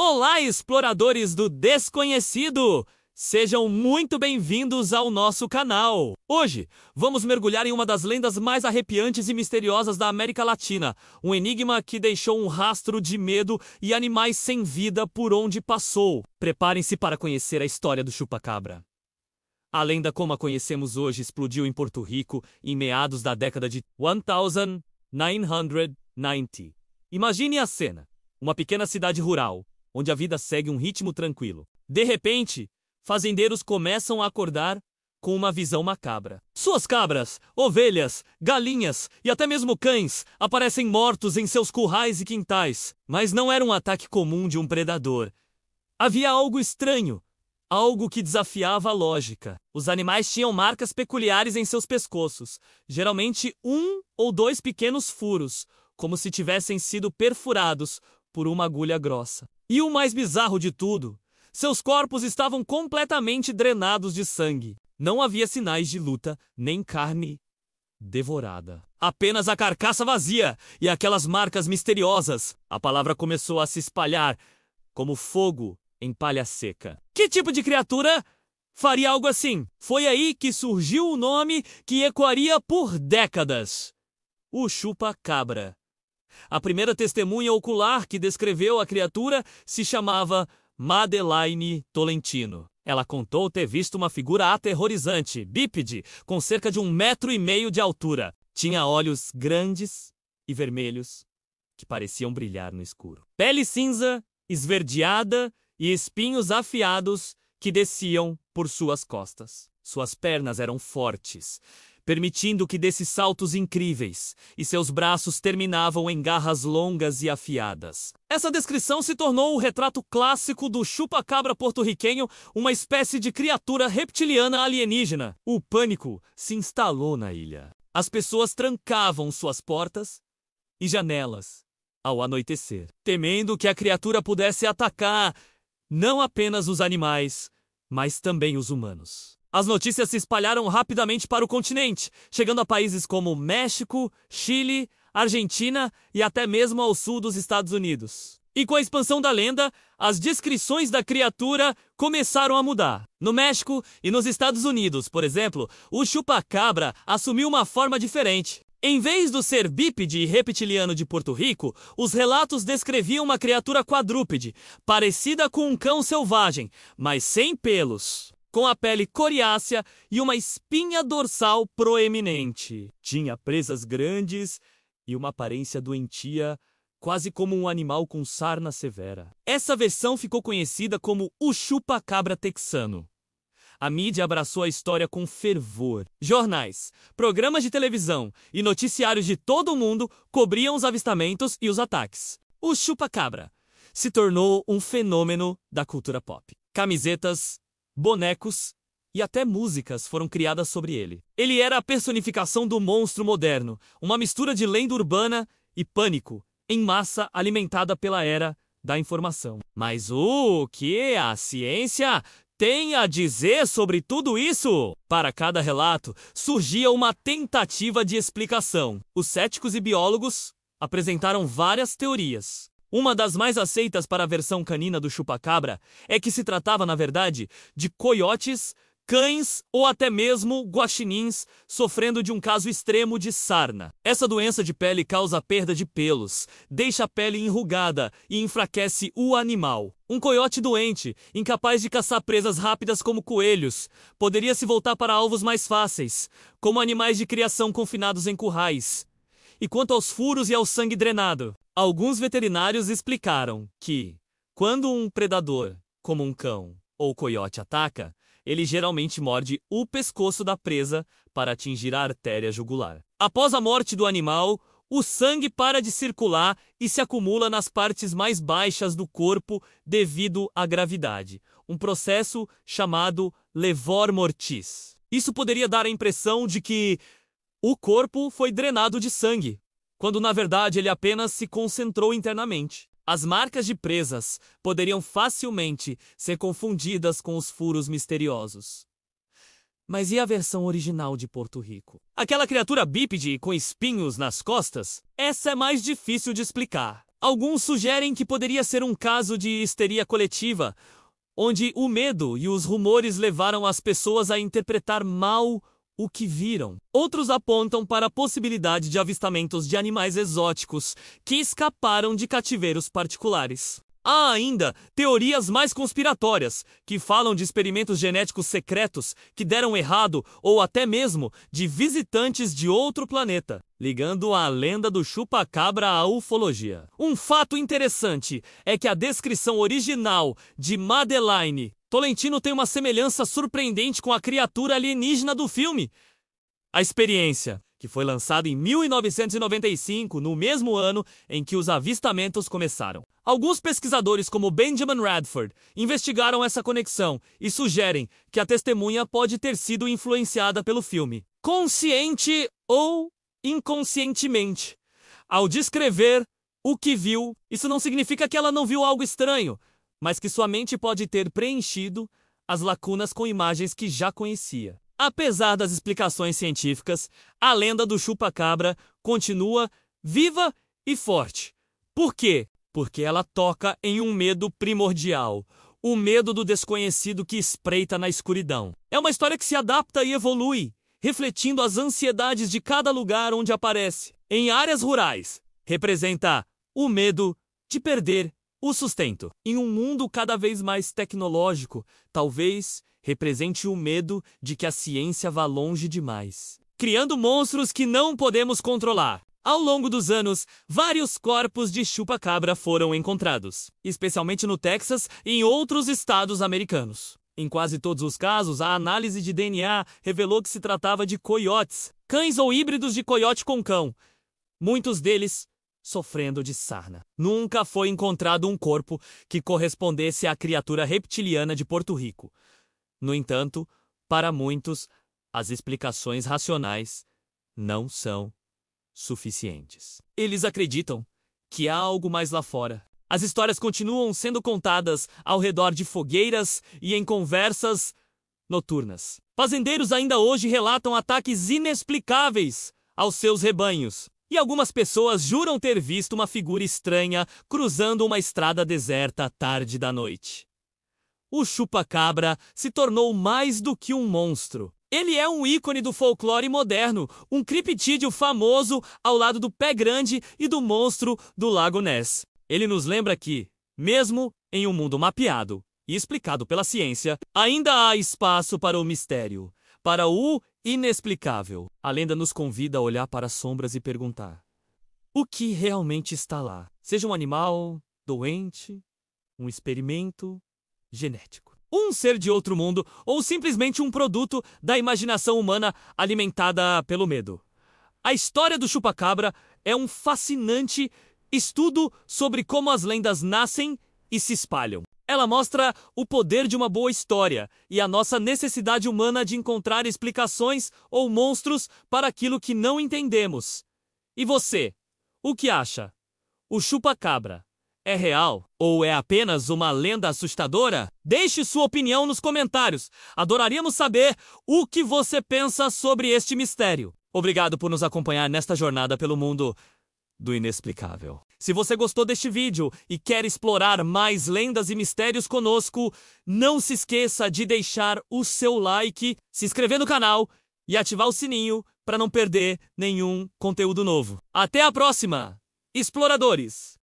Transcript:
Olá, exploradores do desconhecido! Sejam muito bem-vindos ao nosso canal. Hoje, vamos mergulhar em uma das lendas mais arrepiantes e misteriosas da América Latina, um enigma que deixou um rastro de medo e animais sem vida por onde passou. Preparem-se para conhecer a história do chupacabra. A lenda como a conhecemos hoje explodiu em Porto Rico em meados da década de 1990. Imagine a cena, uma pequena cidade rural, onde a vida segue um ritmo tranquilo. De repente, fazendeiros começam a acordar com uma visão macabra. Suas cabras, ovelhas, galinhas e até mesmo cães aparecem mortos em seus currais e quintais. Mas não era um ataque comum de um predador. Havia algo estranho, algo que desafiava a lógica. Os animais tinham marcas peculiares em seus pescoços, geralmente 1 ou 2 pequenos furos, como se tivessem sido perfurados por uma agulha grossa. E o mais bizarro de tudo, seus corpos estavam completamente drenados de sangue. Não havia sinais de luta, nem carne devorada. Apenas a carcaça vazia e aquelas marcas misteriosas. A palavra começou a se espalhar como fogo em palha seca. Que tipo de criatura faria algo assim? Foi aí que surgiu o nome que ecoaria por décadas: o chupacabra. A primeira testemunha ocular que descreveu a criatura se chamava Madeleine Tolentino. Ela contou ter visto uma figura aterrorizante, bípede, com cerca de 1,5 metros de altura. Tinha olhos grandes e vermelhos que pareciam brilhar no escuro. Pele cinza, esverdeada e espinhos afiados que desciam por suas costas. Suas pernas eram fortes, permitindo que desse saltos incríveis, e seus braços terminavam em garras longas e afiadas. Essa descrição se tornou o retrato clássico do chupacabra porto-riquenho, uma espécie de criatura reptiliana alienígena. O pânico se instalou na ilha. As pessoas trancavam suas portas e janelas ao anoitecer, temendo que a criatura pudesse atacar não apenas os animais, mas também os humanos. As notícias se espalharam rapidamente para o continente, chegando a países como México, Chile, Argentina e até mesmo ao sul dos Estados Unidos. E com a expansão da lenda, as descrições da criatura começaram a mudar. No México e nos Estados Unidos, por exemplo, o chupacabra assumiu uma forma diferente. Em vez do ser bípede e reptiliano de Porto Rico, os relatos descreviam uma criatura quadrúpede, parecida com um cão selvagem, mas sem pelos, com a pele coriácea e uma espinha dorsal proeminente. Tinha presas grandes e uma aparência doentia, quase como um animal com sarna severa. Essa versão ficou conhecida como o chupacabra texano. A mídia abraçou a história com fervor. Jornais, programas de televisão e noticiários de todo o mundo cobriam os avistamentos e os ataques. O chupacabra se tornou um fenômeno da cultura pop. Camisetas, bonecos e até músicas foram criadas sobre ele. Ele era a personificação do monstro moderno, uma mistura de lenda urbana e pânico, em massa alimentada pela era da informação. Mas o que a ciência tem a dizer sobre tudo isso? Para cada relato, surgia uma tentativa de explicação. Os céticos e biólogos apresentaram várias teorias. Uma das mais aceitas para a versão canina do chupacabra é que se tratava, na verdade, de coiotes, cães ou até mesmo guaxinins sofrendo de um caso extremo de sarna. Essa doença de pele causa perda de pelos, deixa a pele enrugada e enfraquece o animal. Um coiote doente, incapaz de caçar presas rápidas como coelhos, poderia se voltar para alvos mais fáceis, como animais de criação confinados em currais. E quanto aos furos e ao sangue drenado, alguns veterinários explicaram que, quando um predador, como um cão ou coiote, ataca, ele geralmente morde o pescoço da presa para atingir a artéria jugular. Após a morte do animal, o sangue para de circular e se acumula nas partes mais baixas do corpo devido à gravidade, um processo chamado levor mortis. Isso poderia dar a impressão de que o corpo foi drenado de sangue, quando na verdade ele apenas se concentrou internamente. As marcas de presas poderiam facilmente ser confundidas com os furos misteriosos. Mas e a versão original de Porto Rico? Aquela criatura bípede com espinhos nas costas? Essa é mais difícil de explicar. Alguns sugerem que poderia ser um caso de histeria coletiva, onde o medo e os rumores levaram as pessoas a interpretar mal o que viram. Outros apontam para a possibilidade de avistamentos de animais exóticos que escaparam de cativeiros particulares. Há ainda teorias mais conspiratórias, que falam de experimentos genéticos secretos que deram errado ou até mesmo de visitantes de outro planeta, ligando a lenda do chupa-cabra à ufologia. Um fato interessante é que a descrição original de Madeline Tolentino tem uma semelhança surpreendente com a criatura alienígena do filme. A experiência, que foi lançada em 1995, no mesmo ano em que os avistamentos começaram. Alguns pesquisadores, como Benjamin Radford, investigaram essa conexão e sugerem que a testemunha pode ter sido influenciada pelo filme, consciente ou inconscientemente. Ao descrever o que viu, isso não significa que ela não viu algo estranho, mas que sua mente pode ter preenchido as lacunas com imagens que já conhecia. Apesar das explicações científicas, a lenda do chupa-cabra continua viva e forte. Por quê? Porque ela toca em um medo primordial, o medo do desconhecido que espreita na escuridão. É uma história que se adapta e evolui, refletindo as ansiedades de cada lugar onde aparece. Em áreas rurais, representa o medo de perder o sustento. Em um mundo cada vez mais tecnológico, talvez represente o medo de que a ciência vá longe demais, criando monstros que não podemos controlar. Ao longo dos anos, vários corpos de chupa-cabra foram encontrados, especialmente no Texas e em outros estados americanos. Em quase todos os casos, a análise de DNA revelou que se tratava de coiotes, cães ou híbridos de coiote com cão, muitos deles sofrendo de sarna. Nunca foi encontrado um corpo que correspondesse à criatura reptiliana de Porto Rico. No entanto, para muitos, as explicações racionais não são suficientes. Eles acreditam que há algo mais lá fora. As histórias continuam sendo contadas ao redor de fogueiras e em conversas noturnas. Fazendeiros ainda hoje relatam ataques inexplicáveis aos seus rebanhos. E algumas pessoas juram ter visto uma figura estranha cruzando uma estrada deserta à tarde da noite. O chupa-cabra se tornou mais do que um monstro. Ele é um ícone do folclore moderno, um criptídeo famoso ao lado do pé grande e do monstro do Lago Ness. Ele nos lembra que, mesmo em um mundo mapeado e explicado pela ciência, ainda há espaço para o mistério, para o inexplicável. A lenda nos convida a olhar para as sombras e perguntar: o que realmente está lá? Seja um animal doente, um experimento genético, um ser de outro mundo ou simplesmente um produto da imaginação humana alimentada pelo medo. A história do chupa-cabra é um fascinante estudo sobre como as lendas nascem e se espalham. Ela mostra o poder de uma boa história e a nossa necessidade humana de encontrar explicações ou monstros para aquilo que não entendemos. E você, o que acha? O chupa-cabra é real ou é apenas uma lenda assustadora? Deixe sua opinião nos comentários. Adoraríamos saber o que você pensa sobre este mistério. Obrigado por nos acompanhar nesta jornada pelo mundo do inexplicável. Se você gostou deste vídeo e quer explorar mais lendas e mistérios conosco, não se esqueça de deixar o seu like, se inscrever no canal e ativar o sininho para não perder nenhum conteúdo novo. Até a próxima, exploradores!